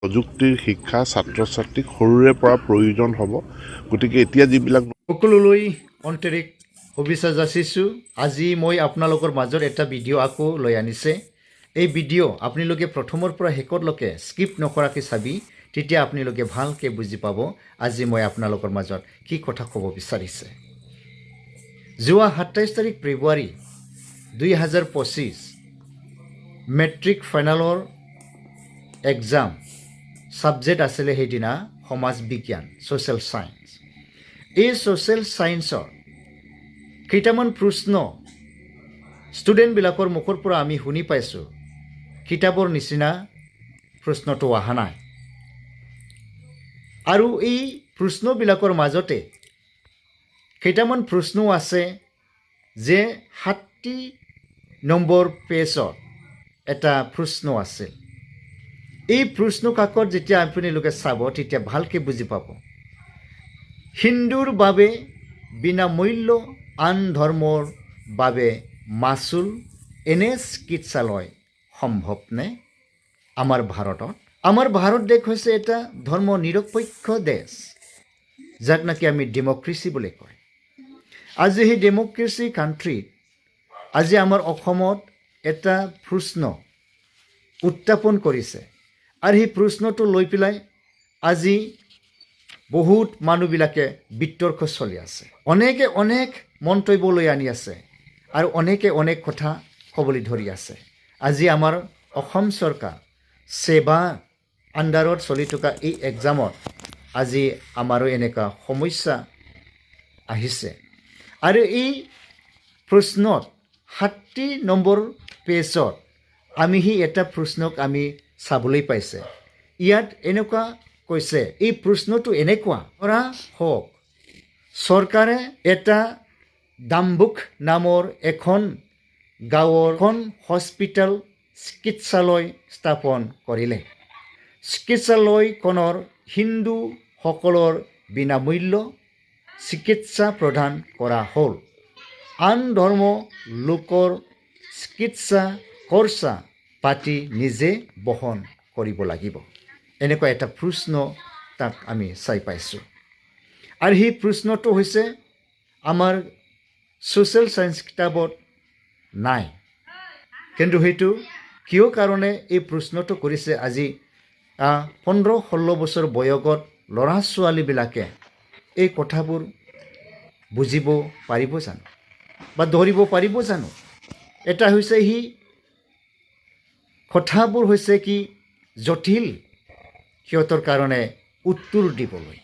প্ৰযুক্তিৰ শিক্ষা ছাত্ৰ ছাত্ৰীক সৰুৰে পৰা প্ৰয়োজন হ'ব। গতিকে এতিয়া যিবিলাক সকলোলৈ আন্তৰিক শুভেচ্ছা যাচিছোঁ। আজি মই আপোনালোকৰ মাজত এটা ভিডিঅ' আকৌ লৈ আনিছে। এই ভিডিঅ' আপোনালোকে প্ৰথমৰ পৰা শেষলৈকে স্কিপ নকৰাকৈ চাবি, তেতিয়া আপোনালোকে ভালকৈ বুজি পাব আজি মই আপোনালোকৰ মাজত কি কথা ক'ব বিচাৰিছে। যোৱা 27 তাৰিখ ফেব্ৰুৱাৰী 2025 মেট্ৰিক ফাইনেলৰ এক্সাম ছাবজেক্ট আছিলে সেইদিনা সমাজ বিজ্ঞান, ছ'চিয়েল ছায়েন্স। এই ছ'চিয়েল ছায়েন্সৰ কেইটামান প্ৰশ্ন ষ্টুডেণ্টবিলাকৰ মুখৰ পৰা আমি শুনি পাইছোঁ, কিতাপৰ নিচিনা প্ৰশ্নটো অহা নাই। আৰু এই প্ৰশ্নবিলাকৰ মাজতে কেইটামান প্ৰশ্ন আছে যে 60 নম্বৰ পেজত এটা প্ৰশ্ন আছিল। এই প্ৰশ্ন কাকত যেতিয়া আপোনালোকে চাব তেতিয়া ভালকৈ বুজি পাব। হিন্দুৰ বাবে বিনামূল্য, আন ধৰ্মৰ বাবে মাচুল, এনে চিকিৎসালয় সম্ভৱনে আমাৰ ভাৰতত? আমাৰ ভাৰত দেশ হৈছে এটা ধৰ্ম নিৰপেক্ষ দেশ, যাক নাকি আমি ডেমক্ৰেচি বুলি কয়। আজি সেই ডেমক্ৰেচি কাণ্ট্ৰিত আজি আমাৰ অসমত এটা প্ৰশ্ন উত্থাপন কৰিছে, আৰু সেই প্ৰশ্নটো লৈ পেলাই আজি বহুত মানুহবিলাকে বিতৰ্ক চলি আছে। অনেকে অনেক মন্তব্য লৈ আনি আছে আৰু অনেকে অনেক কথা ক'বলৈ ধৰি আছে। আজি আমাৰ অসম চৰকাৰ সেৱা আণ্ডাৰত চলি থকা এই এক্সামত আজি আমাৰো এনেকুৱা সমস্যা আহিছে। আৰু এই প্ৰশ্নত 60 নম্বৰ পেজত আমি সেই এটা প্ৰশ্নক আমি চাবলৈ পাইছে। ইয়াত এনেকুৱা কৈছে, এই প্ৰশ্নটো এনেকুৱা কৰা হওক, চৰকাৰে এটা ডাম্বুক নামৰ এখন গাঁৱৰ এখন হস্পিটেল চিকিৎসালয় স্থাপন কৰিলে। চিকিৎসালয়খনৰ হিন্দুসকলৰ বিনামূল্য চিকিৎসা প্ৰদান কৰা হ'ল। আন ধৰ্ম লোকৰ চিকিৎসা খৰচা পাতি নিজে বহন কৰিব লাগিব। এনেকুৱা এটা প্ৰশ্ন তাক আমি চাই পাইছোঁ। আৰু সেই প্ৰশ্নটো হৈছে আমাৰ ছ'চিয়েল ছায়েন্স কিতাপত নাই। কিন্তু সেইটো কিয় কাৰণে এই প্ৰশ্নটো কৰিছে, আজি 15-16 বছৰ বয়সত ল'ৰা ছোৱালীবিলাকে এই কথাবোৰ বুজিব পাৰিব জানো বা ধৰিব পাৰিব জানো? এটা হৈছে সি কথাবোৰ হৈছে কি জটিল সিহঁতৰ কাৰণে উত্তৰ দিবলৈ।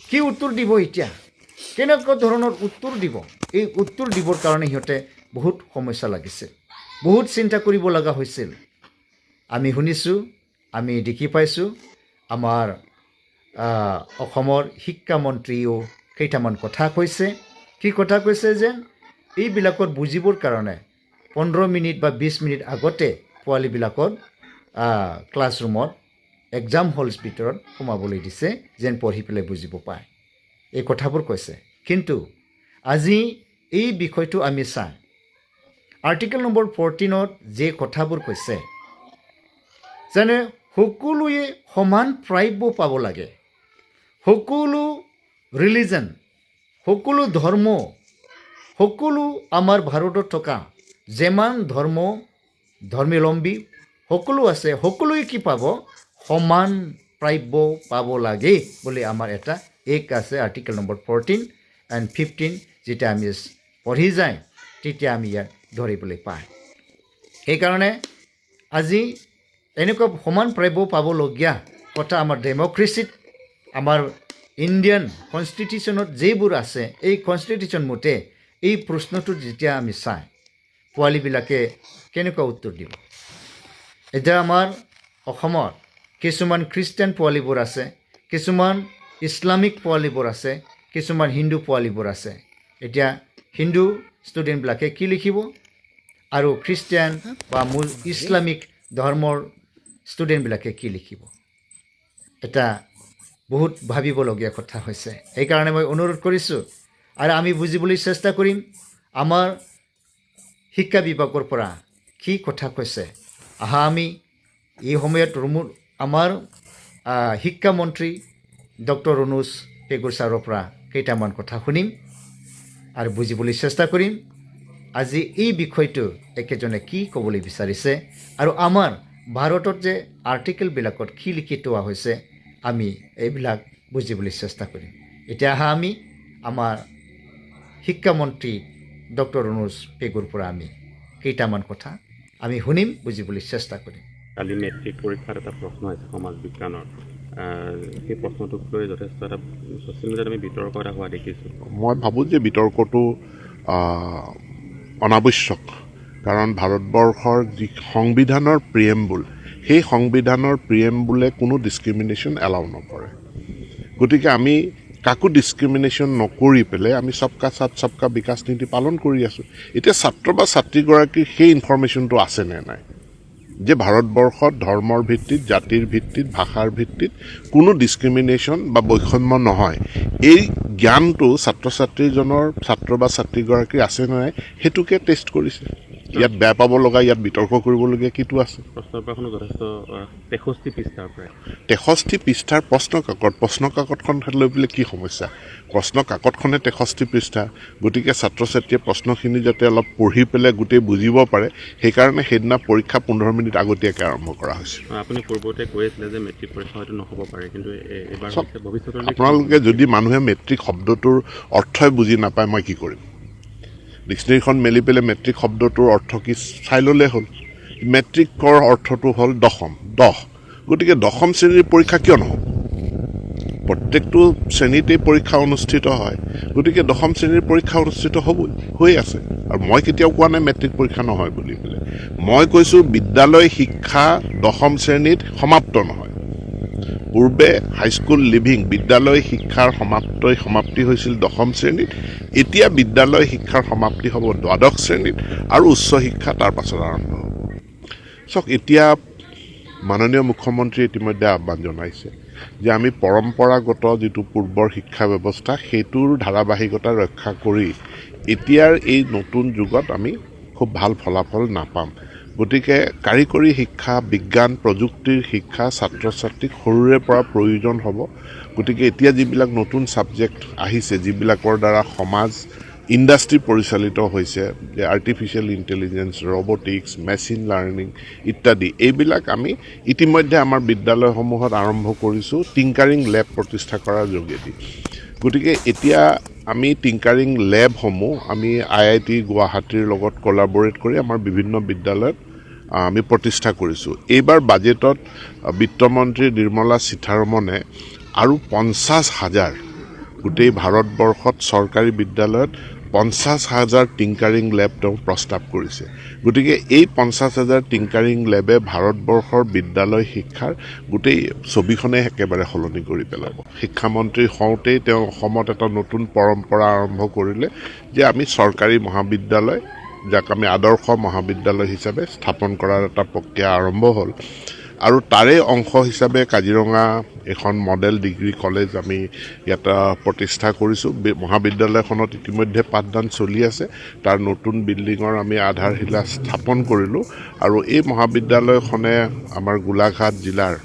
কি উত্তৰ দিব এতিয়া? কেনেকুৱা ধৰণৰ উত্তৰ দিব? এই উত্তৰ দিবৰ কাৰণে সিহঁতে বহুত সমস্যা লাগিছে, বহুত চিন্তা কৰিব লগা হৈছিল। আমি শুনিছোঁ, আমি দেখি পাইছোঁ, আমাৰ অসমৰ শিক্ষামন্ত্ৰীয়েও কেইটামান কথা কৈছে। কি কথা কৈছে যে এইবিলাকত বুজিবৰ কাৰণে 15 মিনিট বা 20 মিনিট আগতে পোৱালীবিলাকত ক্লাছৰুমত এক্সাম হলছ ভিতৰত সোমাবলৈ দিছে, যেন পঢ়ি পেলাই বুজিব পায়। এই কথাবোৰ কৈছে। কিন্তু আজি এই বিষয়টো আমি চাওঁ, আৰ্টিকেল নম্বৰ 14ত যে কথাবোৰ কৈছে, যেনে সকলোৱে সমান প্ৰাপ্য পাব লাগে। সকলো ৰিলিজন, সকলো ধৰ্ম, সকলো আমাৰ ভাৰতত থকা যিমান ধৰ্মাৱলম্বী সকলো আছে, সকলোৱে কি পাব? সমান প্ৰাপ্য পাব লাগে বুলি আমাৰ এটা আছে আৰ্টিকেল নম্বৰ 14 and 15। যেতিয়া আমি পঢ়ি যায় তেতিয়া আমি ইয়াত ধৰিবলৈ পাওঁ। সেইকাৰণে আজি এনেকুৱা সমান প্ৰাপ্য পাবলগীয়া কথা আমাৰ ডেমক্ৰেচিত, আমাৰ ইণ্ডিয়ান কনষ্টিটিউশ্যনত যিবোৰ আছে, এই কনষ্টিটিউশ্যন মতে এই প্ৰশ্নটো যেতিয়া আমি চাওঁ, পোৱালীবিলাকে কেনেকুৱা উত্তৰ দিব? এতিয়া আমাৰ অসমত কিছুমান খ্ৰীষ্টান পোৱালীবোৰ আছে, কিছুমান ইছলামিক পোৱালীবোৰ আছে, কিছুমান হিন্দু পোৱালীবোৰ আছে। এতিয়া হিন্দু ষ্টুডেণ্টবিলাকে কি লিখিব আৰু খ্ৰীষ্টান বা ইছলামিক ধৰ্মৰ ষ্টুডেণ্টবিলাকে কি লিখিব? এটা বহুত ভাবিবলগীয়া কথা হৈছে। সেইকাৰণে মই অনুৰোধ কৰিছোঁ আৰু আমি বুজিবলৈ চেষ্টা কৰিম আমাৰ শিক্ষা বিভাগৰ পৰা কি কথা কৈছে। আমি এই সময়ত আমাৰ শিক্ষামন্ত্ৰী ডক্টৰ অনুজ পেগুৰ ছাৰৰ পৰা কেইটামান কথা শুনিম আৰু বুজিবলৈ চেষ্টা কৰিম আজি এই বিষয়টো একেজনে কি ক'বলৈ বিচাৰিছে আৰু আমাৰ ভাৰতত যে আৰ্টিকেলবিলাকত কি লিখি থোৱা হৈছে আমি এইবিলাক বুজিবলৈ চেষ্টা কৰিম এতিয়া আহা আমি আমাৰ শিক্ষামন্ত্ৰী ডক্টৰ অনুজ পেগুৰ পৰা আমি কেইটামান কথা আমি শুনিম বুজিবলৈ চেষ্টা কৰিম কালি মেট্ৰিক পৰীক্ষাত এটা প্ৰশ্ন আহিছে সমাজ বিজ্ঞানৰ সেই প্ৰশ্নটোক লৈ যথেষ্ট এটা ছ'চিয়েল মিডিয়াত আমি বিতৰ্ক এটা হোৱা দেখিছোঁ মই ভাবোঁ যে বিতৰ্কটো অনাৱশ্যক কাৰণ ভাৰতবৰ্ষৰ যি সংবিধানৰ প্ৰিএম্বুল সেই সংবিধানৰ প্ৰিএম্বুলে কোনো ডিছক্ৰিমিনেশ্যন এলাউ নকৰে গতিকে আমি কাকো ডিছক্ৰিমিনেশ্যন নকৰি পেলাই আমি সবকা সাথ সবকা বিকাশ নীতি পালন কৰি আছোঁ এতিয়া ছাত্ৰ বা ছাত্ৰীগৰাকীৰ সেই ইনফৰমেশ্যনটো আছেনে নাই যে ভাৰতবৰ্ষত ধৰ্মৰ ভিত্তিত জাতিৰ ভিত্তিত ভাষাৰ ভিত্তিত কোনো ডিছক্ৰিমিনেশ্যন বা বৈষম্য নহয় এই জ্ঞানটো ছাত্ৰ ছাত্ৰীজনৰ ছাত্ৰ বা ছাত্ৰীগৰাকীৰ আছে নে নাই সেইটোকে টেষ্ট কৰিছে ইয়াত বেয়া পাব লগা ইয়াত বিতৰ্ক কৰিবলগীয়া কিটো আছে প্ৰশ্নপত্ৰখনো যথেষ্ট 63 পৃষ্ঠাৰ প্ৰায় 63 পৃষ্ঠাৰ প্ৰশ্ন কাকতখন লৈ পেলাই কি সমস্যা প্ৰশ্ন কাকতখনে 63 পৃষ্ঠা গতিকে ছাত্ৰ ছাত্ৰীয়ে প্ৰশ্নখিনি যাতে অলপ পঢ়ি পেলাই গোটেই বুজিব পাৰে সেইকাৰণে সেইদিনা পৰীক্ষা 15 মিনিট আগতীয়াকৈ আৰম্ভ কৰা হৈছে আপুনি পূৰ্বতে কৈ আছিলে যে মেট্ৰিক পৰীক্ষা হয়তো নহ'ব পাৰে কিন্তু এইবাৰ ভৱিষ্যতলৈ আপোনালোকে যদি মানুহে মেট্ৰিক শব্দটোৰ অৰ্থই বুজি নাপায় মই কি কৰিম ডিক্সনেৰীখন মেলি পেলাই মেট্ৰিক শব্দটোৰ অৰ্থ কি চাই ল'লে হ'ল মেট্ৰিকৰ অৰ্থটো হ'ল দশম গতিকে দশম শ্ৰেণীৰ পৰীক্ষা কিয় নহ'ব প্ৰত্যেকটো শ্ৰেণীতেই পৰীক্ষা অনুষ্ঠিত হয় গতিকে দশম শ্ৰেণীৰ পৰীক্ষা অনুষ্ঠিত হ'বই হৈ আছে আৰু মই কেতিয়াও কোৱা নাই মেট্ৰিক পৰীক্ষা নহয় বুলি পেলাই মই কৈছোঁ বিদ্যালয় শিক্ষা দশম শ্ৰেণীত সমাপ্ত নহয় পূৰ্বে হাইস্কুল লিভিং বিদ্যালয় শিক্ষাৰ সমাপ্তি হৈছিল দশম শ্ৰেণীত এতিয়া বিদ্যালয় শিক্ষাৰ সমাপ্তি হ'ব দ্বাদশ শ্ৰেণীত আৰু উচ্চ শিক্ষা তাৰ পাছত আৰম্ভ হ'ব চাওক এতিয়া মাননীয় মুখ্যমন্ত্ৰীয়ে ইতিমধ্যে আহ্বান জনাইছে যে আমি পৰম্পৰাগত যিটো পূৰ্বৰ শিক্ষা ব্যৱস্থা সেইটোৰ ধাৰাবাহিকতা ৰক্ষা কৰি এতিয়াৰ এই নতুন যুগত আমি খুব ভাল ফলাফল নাপাম গতিকে কাৰিকৰী শিক্ষা বিজ্ঞান প্ৰযুক্তিৰ শিক্ষা ছাত্ৰ ছাত্ৰীক সৰুৰে পৰা প্ৰয়োজন হ'ব গতিকে এতিয়া যিবিলাক নতুন ছাবজেক্ট আহিছে যিবিলাকৰ দ্বাৰা সমাজ ইণ্ডাষ্ট্ৰী পৰিচালিত হৈছে যে artificial intelligence robotics machine learning ইত্যাদি এইবিলাক আমি ইতিমধ্যে আমাৰ বিদ্যালয়সমূহত আৰম্ভ কৰিছোঁ টিংকাৰিং লেব প্ৰতিষ্ঠা কৰাৰ যোগেদি গতিকে এতিয়া আমি টিংকাৰিং লেবসমূহ আমি IIT গুৱাহাটীৰ লগত কোলাবৰেট কৰি আমাৰ বিভিন্ন বিদ্যালয়ত আমি প্ৰতিষ্ঠা কৰিছোঁ এইবাৰ বাজেটত বিত্তমন্ত্ৰী নিৰ্মলা সীতাৰমণে আৰু 50,000 গোটেই ভাৰতবৰ্ষত চৰকাৰী বিদ্যালয়ত 50,000 টিংকাৰিং লেব তেওঁ প্ৰস্তাৱ কৰিছে গতিকে এই 50,000 টিংকাৰিং লেবে ভাৰতবৰ্ষৰ বিদ্যালয় শিক্ষাৰ গোটেই ছবিখনে একেবাৰে সলনি কৰি পেলাব শিক্ষামন্ত্ৰী হওঁতেই তেওঁ অসমত এটা নতুন পৰম্পৰা আৰম্ভ কৰিলে যে আমি চৰকাৰী মহাবিদ্যালয় যাক আমি আদৰ্শ মহাবিদ্যালয় হিচাপে স্থাপন কৰাৰ এটা প্ৰক্ৰিয়া আৰম্ভ হ'ল আৰু তাৰে অংশ হিচাপে কাজিৰঙা এখন মডেল ডিগ্ৰী কলেজ আমি ইয়াত প্ৰতিষ্ঠা কৰিছোঁ মহাবিদ্যালয়খনত ইতিমধ্যে পাঠদান চলি আছে তাৰ নতুন বিল্ডিঙৰ আমি আধাৰশিলা স্থাপন কৰিলোঁ আৰু এই মহাবিদ্যালয়খনে আমাৰ গোলাঘাট জিলাৰ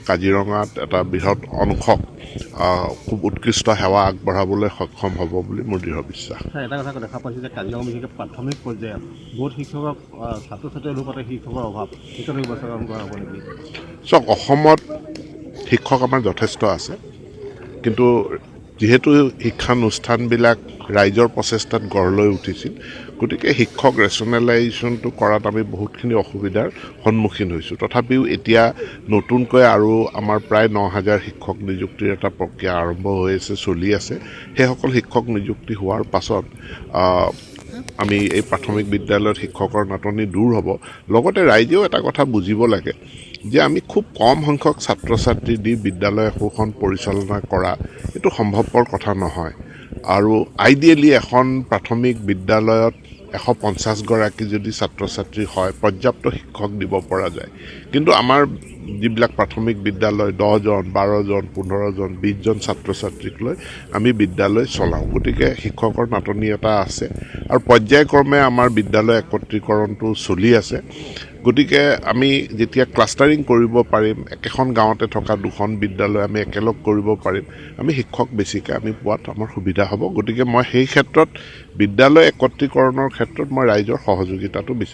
কাজিৰঙাত এটা বৃহৎ অংশক খুব উৎকৃষ্ট সেৱা আগবঢ়াবলৈ সক্ষম হ'ব বুলি মোৰ দৃঢ় বিশ্বাস এটা কথা দেখা পাইছোঁ যে কাজিৰঙা বিশেষকৈ প্ৰাথমিক পৰ্যায়ত বহুত শিক্ষকৰ ছাত্ৰ ছাত্ৰীৰ অনুপাতে শিক্ষকৰ অভাৱ সেইকাৰণে ব্যৱস্থা গ্ৰহণ কৰা হ'ব নেকি চাওক অসমত শিক্ষক আমাৰ যথেষ্ট আছে কিন্তু যিহেতু শিক্ষানুষ্ঠানবিলাক ৰাইজৰ প্ৰচেষ্টাত গঢ় লৈ উঠিছিল গতিকে শিক্ষক ৰেচনেলাইজেশ্যনটো কৰাত আমি বহুতখিনি অসুবিধাৰ সন্মুখীন হৈছোঁ তথাপিও এতিয়া নতুনকৈ আৰু আমাৰ প্ৰায় 9,000 শিক্ষক নিযুক্তিৰ এটা প্ৰক্ৰিয়া আৰম্ভ হৈ আছে চলি আছে সেইসকল শিক্ষক নিযুক্তি হোৱাৰ পাছত আমি এই প্ৰাথমিক বিদ্যালয়ত শিক্ষকৰ নাটনি দূৰ হ'ব লগতে ৰাইজেও এটা কথা বুজিব লাগে যে আমি খুব কম সংখ্যক ছাত্ৰ ছাত্ৰী দি বিদ্যালয় একোখন পৰিচালনা কৰা এইটো সম্ভৱপৰ কথা নহয় আৰু আইডিয়েলি এখন প্ৰাথমিক বিদ্যালয়ত 150গৰাকী যদি ছাত্ৰ ছাত্ৰী হয় পৰ্যাপ্ত শিক্ষক দিব পৰা যায় কিন্তু আমাৰ যিবিলাক প্ৰাথমিক বিদ্যালয় 10 জন 12 জন 15 জন 20 জন ছাত্ৰ ছাত্ৰীক লৈ আমি বিদ্যালয় চলাওঁ গতিকে শিক্ষকৰ নাটনি এটা আছে আৰু পৰ্যায়ক্ৰমে আমাৰ বিদ্যালয় একত্ৰীকৰণটো চলি আছে গতিকে আমি যেতিয়া ক্লাষ্টাৰিং কৰিব পাৰিম, একেখন গাঁৱতে থকা 2খন বিদ্যালয় আমি একেলগ কৰিব পাৰিম, আমি শিক্ষক বেছিকৈ আমি পোৱাত আমাৰ সুবিধা হ'ব। গতিকে মই সেই ক্ষেত্ৰত বিদ্যালয় একত্ৰীকৰণৰ ক্ষেত্ৰত মই ৰাইজৰ সহযোগিতাটো বিচাৰিম।